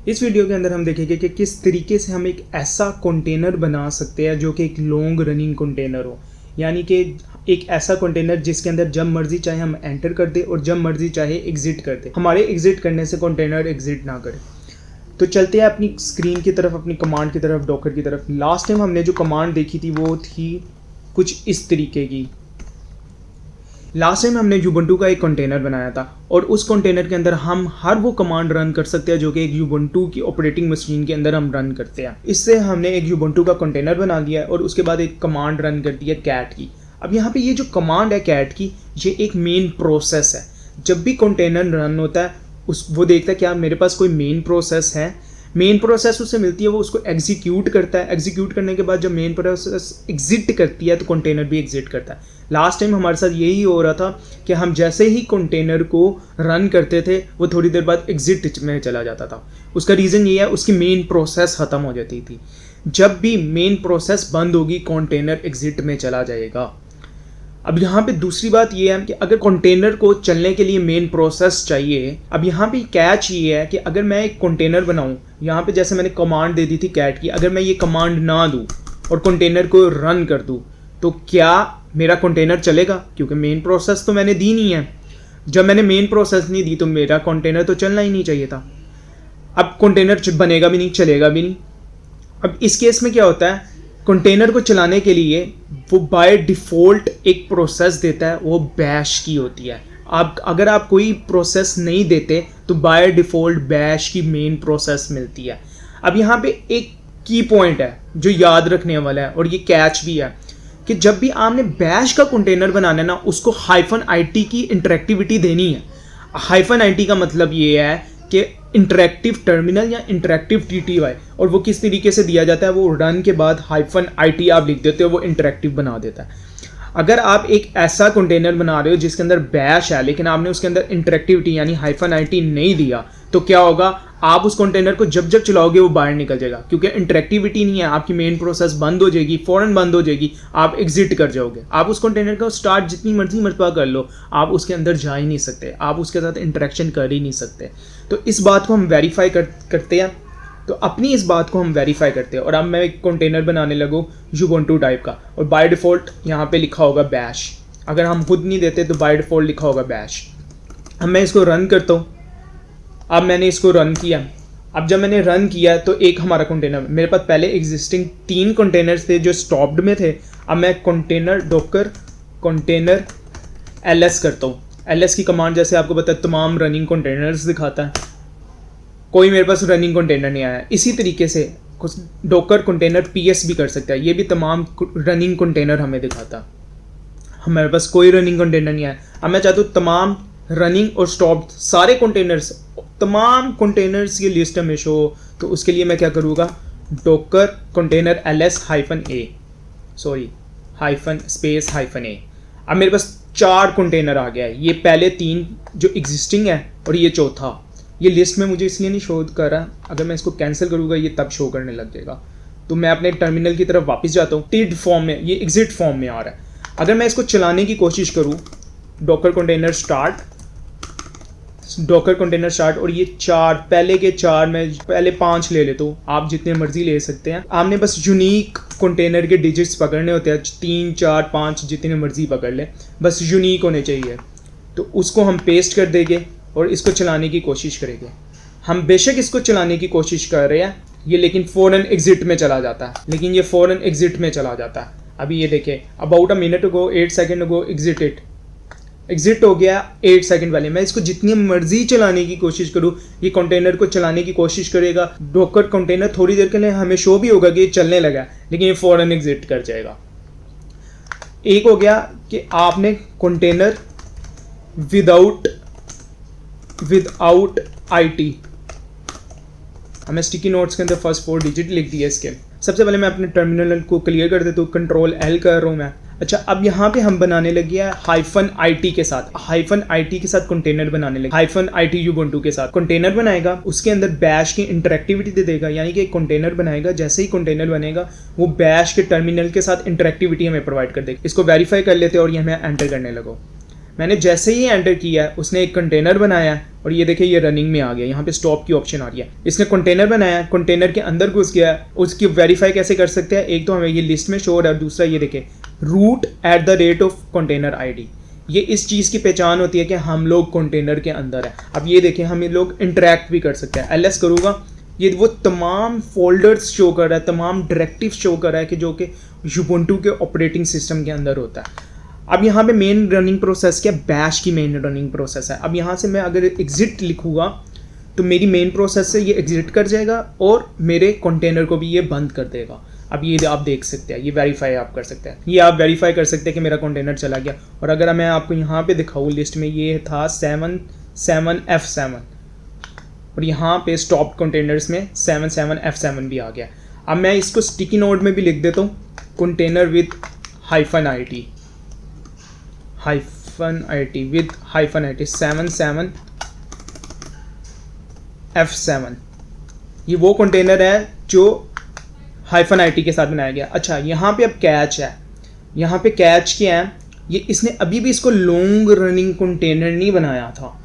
इस वीडियो के अंदर हम देखेंगे कि किस तरीके से हम एक ऐसा कंटेनर बना सकते हैं जो कि एक लॉन्ग रनिंग कंटेनर हो, यानी कि एक ऐसा कंटेनर जिसके अंदर जब मर्जी चाहे हम एंटर कर दे और जब मर्जी चाहे एग्जिट कर दे, हमारे एग्जिट करने से कंटेनर एग्जिट ना करे। तो चलते हैं अपनी स्क्रीन की तरफ, अपनी कमांड की तरफ, डॉकर की तरफ। लास्ट टाइम हमने जो कमांड देखी थी वो थी कुछ इस तरीके की। लास्ट टाइम हमने यूबंटू का एक कंटेनर बनाया था और उस कंटेनर के अंदर हम हर वो कमांड रन कर सकते हैं जो कि एक यूबंटू की ऑपरेटिंग मशीन के अंदर हम रन करते हैं। इससे हमने एक यूबंटू का कंटेनर बना लिया है और उसके बाद एक कमांड रन कर दी है कैट की। अब यहाँ पे ये जो कमांड है कैट की, ये एक मेन प्रोसेस है। जब भी कंटेनर रन होता है वो देखता है क्या मेरे पास कोई मेन प्रोसेस है। मेन प्रोसेस उससे मिलती है, वो उसको एग्जीक्यूट करता है। एग्जीक्यूट करने के बाद जब मेन प्रोसेस एग्जिट करती है तो कंटेनर भी एग्जिट करता है। लास्ट टाइम हमारे साथ यही हो रहा था कि हम जैसे ही कंटेनर को रन करते थे वो थोड़ी देर बाद एग्जिट में चला जाता था। उसका रीज़न ये है, उसकी मेन प्रोसेस ख़त्म हो जाती थी। जब भी मेन प्रोसेस बंद होगी कंटेनर एग्जिट में चला जाएगा। अब यहाँ पे दूसरी बात ये है कि अगर कंटेनर को चलने के लिए मेन प्रोसेस चाहिए, अब यहाँ पे कैच ये है कि अगर मैं एक कंटेनर बनाऊँ, यहाँ पे जैसे मैंने कमांड दे दी थी कैट की, अगर मैं ये कमांड ना दूँ और कंटेनर को रन कर दूँ तो क्या मेरा कंटेनर चलेगा? क्योंकि मेन प्रोसेस तो मैंने दी नहीं है। जब मैंने मेन प्रोसेस नहीं दी तो मेरा कंटेनर तो चलना ही नहीं चाहिए था। अब कंटेनर बनेगा भी नहीं, चलेगा भी नहीं। अब इस केस में क्या होता है, कंटेनर को चलाने के लिए वो बाय डिफ़ॉल्ट एक प्रोसेस देता है, वो बैश की होती है। अगर आप कोई प्रोसेस नहीं देते तो बाय डिफ़ॉल्ट बैश की मेन प्रोसेस मिलती है। अब यहाँ पे एक की पॉइंट है जो याद रखने वाला है और ये कैच भी है कि जब भी आपने बैश का कंटेनर बनाना है ना, उसको -it की इंटरेक्टिविटी देनी है। -it का मतलब ये है कि इंटरेक्टिव टर्मिनल या इंटरेक्टिव TTY, और वो किस तरीके से दिया जाता है, वो रन के बाद -it आप लिख देते हो, वो इंटरेक्टिव बना देता है। अगर आप एक ऐसा कंटेनर बना रहे हो जिसके अंदर बैश है लेकिन आपने उसके अंदर इंटरेक्टिविटी यानी -it नहीं दिया तो क्या होगा, आप उस कंटेनर को जब जब चलाओगे वो बाहर निकल जाएगा। क्योंकि इंटरेक्टिविटी नहीं है, आपकी मेन प्रोसेस बंद हो जाएगी, फ़ौरन बंद हो जाएगी, आप एग्जिट कर जाओगे। आप उस कंटेनर का स्टार्ट जितनी मर्जी मरतबा कर लो, आप उसके अंदर जा ही नहीं सकते, आप उसके साथ इंटरेक्शन कर ही नहीं सकते। तो इस बात को हम वेरीफाई करते हैं, तो अपनी इस बात को हम वेरीफाई करते हैं। और अब मैं एक कंटेनर बनाने लगूँ यूबंटू टाइप का, और बाय डिफ़ॉल्ट यहाँ पे लिखा होगा बैश। अगर हम खुद नहीं देते तो बाय डिफ़ॉल्ट लिखा होगा बैश। अब मैं इसको रन करता हूँ। अब मैंने इसको रन किया। अब जब मैंने रन किया तो एक हमारा कंटेनर, मेरे पास पहले एग्जिस्टिंग 3 कंटेनर्स थे जो स्टॉप्ड में थे। अब मैं कंटेनर डॉकर कंटेनर ls करता हूँ। ls की कमांड जैसे आपको पता है तमाम रनिंग कंटेनर्स दिखाता है। कोई मेरे पास रनिंग कंटेनर नहीं आया। इसी तरीके से कुछ डॉकर कंटेनर ps भी कर सकता है, ये भी तमाम रनिंग कंटेनर हमें दिखाता है। हमारे पास कोई रनिंग कंटेनर नहीं आया। अब मैं चाहता हूँ तमाम रनिंग और स्टॉप्ड सारे कंटेनर्स, तमाम कंटेनर्स की लिस्ट में शो, तो उसके लिए मैं क्या करूँगा, डॉकर कंटेनर ls -a। अब मेरे पास 4 कंटेनर आ गया है। ये पहले 3 जो एग्जिस्टिंग है और ये चौथा। ये लिस्ट में मुझे इसलिए नहीं शो कर रहा, अगर मैं इसको कैंसिल करूँगा ये तब शो करने लग जाएगा। तो मैं अपने टर्मिनल की तरफ वापस जाता हूँ। टिड फॉर्म में, ये एग्जिट फॉर्म में आ रहा है। अगर मैं इसको चलाने की कोशिश करूँ, Docker container start, Docker container start, और ये 4 पहले के 4 मैं पहले 5 ले लेता हूँ, आप जितने मर्जी ले सकते हैं। आपने बस यूनिक कंटेनर के डिजिट्स पकड़ने होते हैं, 3 4 5 जितने मर्जी पकड़ ले, बस यूनिक होने चाहिए। तो उसको हम पेस्ट कर देंगे और इसको चलाने की कोशिश करेंगे। हम बेशक इसको चलाने की कोशिश कर रहे हैं ये, लेकिन फ़ौरन एग्जिट में चला जाता है, लेकिन ये फ़ौरन एग्जिट में चला जाता है। अभी ये देखें, about a minute ago 8 second ago exit हो गया 8 सेकंड वाले। मैं इसको जितनी मर्जी चलाने की कोशिश करूँ, ये कंटेनर को चलाने की कोशिश करेगा। डॉकर कंटेनर थोड़ी देर के लिए हमें शो भी होगा कि ये चलने लगा, लेकिन ये फ़ौरन एग्जिट कर जाएगा। एक हो गया कि आपने कंटेनर विदाउट it, हमें स्टिकी नोट्स के अंदर फर्स्ट 4 डिजिट लिख दिया इसके। सबसे पहले मैं अपने टर्मिनल को क्लियर कर देता हूँ, Ctrl+L कर रहा हूँ मैं। अच्छा, अब यहाँ पे हम बनाने लगे हैं -it के साथ, -it के साथ कंटेनर बनाने लगे। -it यूबंटू के साथ कंटेनर बनाएगा, उसके अंदर बैश की इंटरेक्टिविटी दे देगा, यानी कि एक कंटेनर बनाएगा, जैसे ही कंटेनर बनेगा वो बैश के टर्मिनल के साथ इंटरेक्टिविटी हमें प्रोवाइड कर देगा। इसको वेरीफाई कर लेते हैं और ये हमें एंटर करने लगो। मैंने जैसे ही एंटर किया उसने एक कंटेनर बनाया और ये देखिए ये रनिंग में आ गया, यहाँ पे स्टॉप की ऑप्शन आ रही है। इसने कंटेनर बनाया, कंटेनर के अंदर घुस गया। उसकी वेरीफाई कैसे कर सकते हैं, एक तो हमें ये लिस्ट में शो हो रहा है, दूसरा ये देखें root at the rate of container ID. ये इस चीज़ की पहचान होती है कि हम लोग कंटेनर के अंदर है। अब ये देखें हम ये लोग इंटरेक्ट भी कर सकते हैं। एलएस करूँगा, ये वो तमाम फोल्डर्स शो कर रहा है, तमाम डायरेक्टिव शो कर रहा है कि जो कि यूबुंटू के ऑपरेटिंग सिस्टम के अंदर होता है। अब यहाँ पे मेन रनिंग प्रोसेस क्या, बैश की मेन रनिंग प्रोसेस है। अब यहाँ से मैं अगर एग्जिट लिखूँगा तो मेरी मेन प्रोसेस से ये एग्जिट कर जाएगा और मेरे कंटेनर को भी ये बंद कर देगा। अब ये आप देख सकते हैं, ये वेरीफाई आप कर सकते हैं, ये आप वेरीफाई कर सकते हैं कि मेरा कंटेनर चला गया। और अगर मैं आपको यहाँ पे दिखाऊँ लिस्ट में, ये था 77F7 और यहाँ पे स्टॉप कंटेनर्स में 77F7 भी आ गया। अब मैं इसको स्टिकी नोट में भी लिख देता हूँ, container with -IT with -IT 77F7। ये वो कंटेनर है जो -IT के साथ बनाया गया। अच्छा, यहाँ पे अब कैच है, यहाँ पे कैच क्या है, ये इसने अभी भी इसको लॉन्ग रनिंग कंटेनर नहीं बनाया था।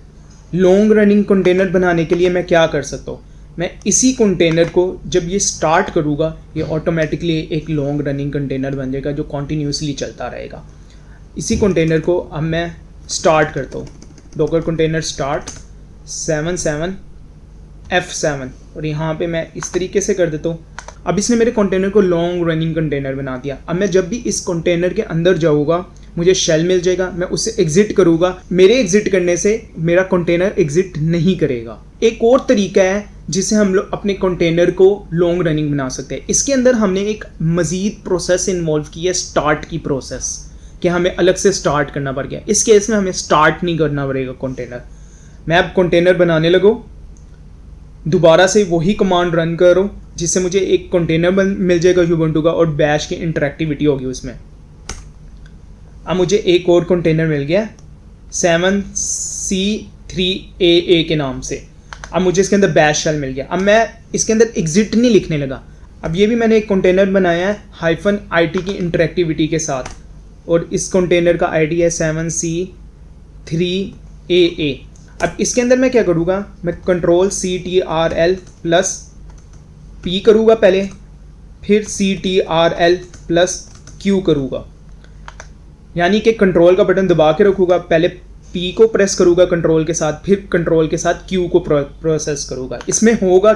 लॉन्ग रनिंग कंटेनर बनाने के लिए मैं क्या कर सकता हूँ, मैं इसी कंटेनर को जब ये स्टार्ट करूँगा ये ऑटोमेटिकली एक लॉन्ग रनिंग कंटेनर बन जाएगा जो कॉन्टीन्यूसली चलता रहेगा। इसी कंटेनर को अब मैं स्टार्ट करता हूँ, डॉकर कंटेनर स्टार्ट 77F7 और यहाँ पे मैं इस तरीके से कर देता हूँ। अब इसने मेरे कंटेनर को लॉन्ग रनिंग कंटेनर बना दिया। अब मैं जब भी इस कंटेनर के अंदर जाऊँगा मुझे शेल मिल जाएगा, मैं उससे एग्जिट करूँगा, मेरे एग्जिट करने से मेरा कंटेनर एग्जिट नहीं करेगा। एक और तरीका है जिससे हम लोग अपने कंटेनर को लॉन्ग रनिंग बना सकते हैं। इसके अंदर हमने एक मज़ीद प्रोसेस इन्वॉल्व की है, स्टार्ट की प्रोसेस, कि हमें अलग से स्टार्ट करना पड़ गया। इस केस में हमें स्टार्ट नहीं करना पड़ेगा कंटेनर। मैं अब कंटेनर बनाने लगूँ, दोबारा से वही कमांड रन करो जिससे मुझे एक कंटेनर मिल जाएगा यूबुंटू का और बैश की इंटरेक्टिविटी होगी उसमें। अब मुझे एक और कंटेनर मिल गया 7C3AA के नाम से। अब मुझे इसके अंदर बैश शेल मिल गया। अब मैं इसके अंदर एग्जिट नहीं लिखने लगा। अब ये भी मैंने एक कंटेनर बनाया है -IT की इंटरेक्टिविटी के साथ और इस कंटेनर का आईडी है 7C3AA। अब इसके अंदर मैं क्या करूँगा, मैं Ctrl+CTRL+P करूँगा पहले, फिर Ctrl+Q करूँगा, यानी कि कंट्रोल का बटन दबा के रखूँगा, पहले P को प्रेस करूँगा कंट्रोल के साथ, फिर कंट्रोल के साथ Q को प्रोसेस करूँगा। इसमें होगा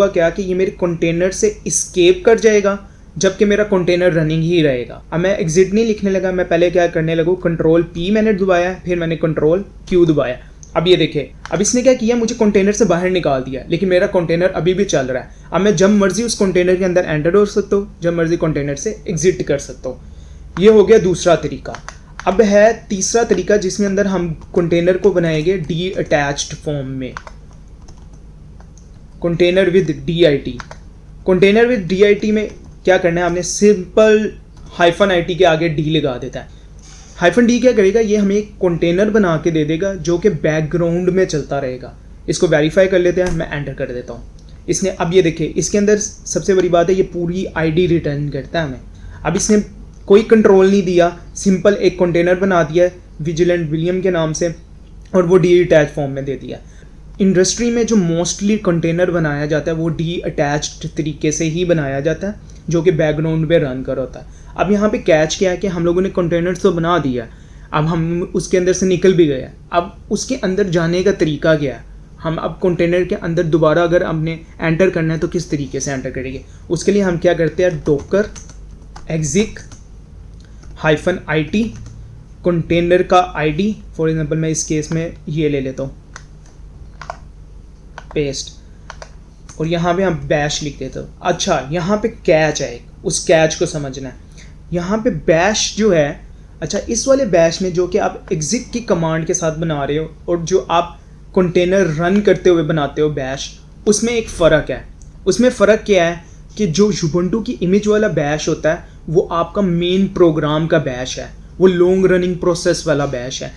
क्या कि ये मेरे कंटेनर से इस्केप कर जाएगा जबकि मेरा कंटेनर रनिंग ही रहेगा। अब मैं एग्जिट नहीं लिखने लगा, मैं पहले क्या करने लगूँ, Ctrl+P मैंने दबाया, फिर मैंने Ctrl+Q दबाया। अब ये देखिए, अब इसने क्या किया, मुझे कंटेनर से बाहर निकाल दिया, लेकिन मेरा कंटेनर अभी भी चल रहा है। अब मैं जब मर्जी उस कंटेनर के अंदर एंटर हो सकता हूँ, जब मर्जी कंटेनर से एग्जिट कर सकता हूँ। ये हो गया दूसरा तरीका। अब है तीसरा तरीका जिसमें अंदर हम कंटेनर को बनाएंगे डी अटैच्ड फॉर्म में, container with DIT। Container with DIT में क्या करना है, आपने सिंपल -IT के आगे D लगा देता है। -D क्या करेगा, ये हमें एक कंटेनर बना के दे देगा जो कि बैकग्राउंड में चलता रहेगा। इसको वेरीफाई कर लेते हैं, मैं एंटर कर देता हूँ। इसने अब ये देखिए, इसके अंदर सबसे बड़ी बात है ये पूरी ID रिटर्न करता है हमें। अब इसने कोई कंट्रोल नहीं दिया, सिंपल एक कंटेनर बना दिया विजिलेंट विलियम के नाम से और वो डी अटैच फॉर्म में दे दिया। इंडस्ट्री में जो मोस्टली कंटेनर बनाया जाता है वो डी अटैच्ड तरीके से ही बनाया जाता है, जो कि बैकग्राउंड में रन कर होता है। अब यहाँ पे कैच क्या है कि हम लोगों ने कंटेनर तो बना दिया, अब हम उसके अंदर से निकल भी गए। अब उसके अंदर जाने का तरीका क्या है, हम अब कंटेनर के अंदर दोबारा अगर हमने एंटर करना है तो किस तरीके से एंटर करेंगे। उसके लिए हम क्या करते हैं, डॉकर exec -IT कंटेनर का ID, फॉर एग्जांपल मैं इस केस में ये ले लेता हूँ, पेस्ट, और यहाँ पे हम बैश लिख देते हो। अच्छा, यहाँ पे कैच है, उस कैच को समझना है। यहाँ पे बैश जो है, अच्छा इस वाले बैश में जो कि आप exec की कमांड के साथ बना रहे हो और जो आप कंटेनर रन करते हुए बनाते हो बैश, उसमें एक फ़र्क है। उसमें फ़र्क क्या है कि जो यूबुंटू की इमेज वाला बैश होता है वो आपका मेन प्रोग्राम का बैश है, वो लॉन्ग रनिंग प्रोसेस वाला बैश है।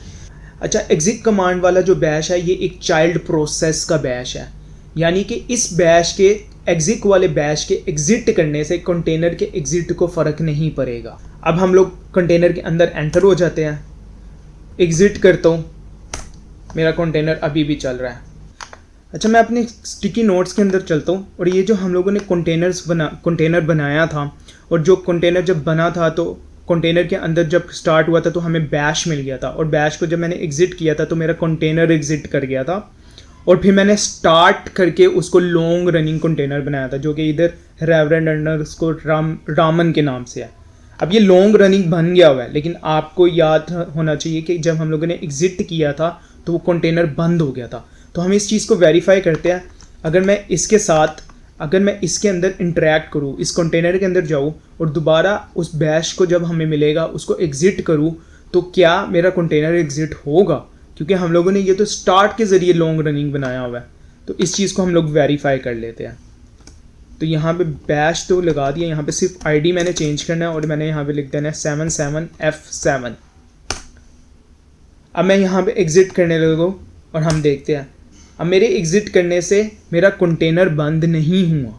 अच्छा, exec कमांड वाला जो बैश है ये एक चाइल्ड प्रोसेस का बैश है, यानी कि इस बैश के exec वाले बैश के एग्जिट करने से कंटेनर के एग्जिट को फ़र्क नहीं पड़ेगा। अब हम लोग कंटेनर के अंदर एंटर हो जाते हैं, एग्ज़िट करता हूँ, मेरा कंटेनर अभी भी चल रहा है। अच्छा, मैं अपने स्टिकी नोट्स के अंदर चलता हूँ और ये जो हम लोगों ने कंटेनर बनाया था, और जो कंटेनर जब बना था तो कंटेनर के अंदर जब स्टार्ट हुआ था तो हमें बैश मिल गया था, और बैश को जब मैंने एग्ज़िट किया था तो मेरा कंटेनर एग्ज़िट कर गया था, और फिर मैंने स्टार्ट करके उसको लॉन्ग रनिंग कंटेनर बनाया था जो कि इधर रेवरेंड अंडरस्कोर रामन के नाम से है। अब ये लॉन्ग रनिंग बन गया हुआ है, लेकिन आपको याद होना चाहिए कि जब हम लोगों ने एग्ज़िट किया था तो वो कंटेनर बंद हो गया था। तो हम इस चीज़ को वेरीफाई करते हैं। अगर मैं इसके अंदर इंटरेक्ट करूँ, इस कंटेनर के अंदर जाऊँ और दोबारा उस बैश को जब हमें मिलेगा उसको एग्ज़िट करूँ, तो क्या मेरा कंटेनर एग्ज़िट होगा? क्योंकि हम लोगों ने ये तो स्टार्ट के ज़रिए लॉन्ग रनिंग बनाया हुआ है, तो इस चीज़ को हम लोग वेरीफाई कर लेते हैं। तो यहाँ पे बैश तो लगा दिया, यहाँ पे सिर्फ आईडी मैंने चेंज करना है और मैंने यहाँ पे लिख देना है 77F7। अब मैं यहाँ पे एग्ज़िट करने लगा और हम देखते हैं, अब मेरे एग्ज़िट करने से मेरा कंटेनर बंद नहीं हुआ,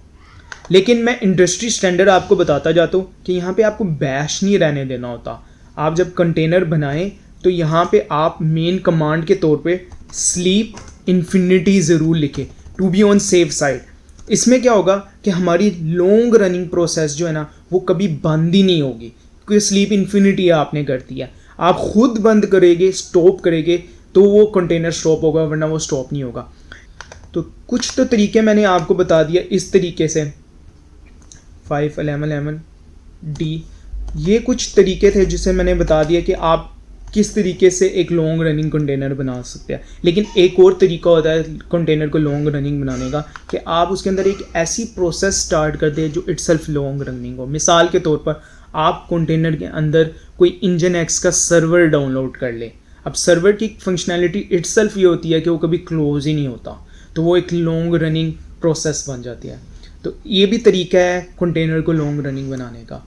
लेकिन मैं इंडस्ट्री स्टैंडर्ड आपको बताता जाता हूँ कि यहाँ पे आपको बैश नहीं रहने देना होता। आप जब कंटेनर बनाएं तो यहाँ पे आप मेन कमांड के तौर पे स्लीप इन्फिनिटी ज़रूर लिखें, to be on safe side. इसमें क्या होगा कि हमारी लॉन्ग रनिंग प्रोसेस जो है ना वो कभी बंद ही नहीं होगी, क्योंकि स्लीप इन्फिनिटी आपने कर दिया। आप खुद बंद करेंगे, स्टॉप करेंगे तो वो कंटेनर स्टॉप होगा, वरना वो स्टॉप नहीं होगा। तो कुछ तो तरीके मैंने आपको बता दिया इस तरीके से, 511D, ये कुछ तरीके थे जिसे मैंने बता दिया कि आप किस तरीके से एक लॉन्ग रनिंग कंटेनर बना सकते हैं। लेकिन एक और तरीका होता है कंटेनर को लॉन्ग रनिंग बनाने का, कि आप उसके अंदर एक ऐसी प्रोसेस स्टार्ट कर दें जो इटसेल्फ लॉन्ग रनिंग हो। मिसाल के तौर पर आप कंटेनर के अंदर कोई Nginx का सर्वर डाउनलोड कर लें। अब सर्वर की फंक्शनैलिटी इटसेल्फ ये होती है कि वो कभी क्लोज ही नहीं होता, तो वो एक लॉन्ग रनिंग प्रोसेस बन जाती है। तो ये भी तरीका है कंटेनर को लॉन्ग रनिंग बनाने का।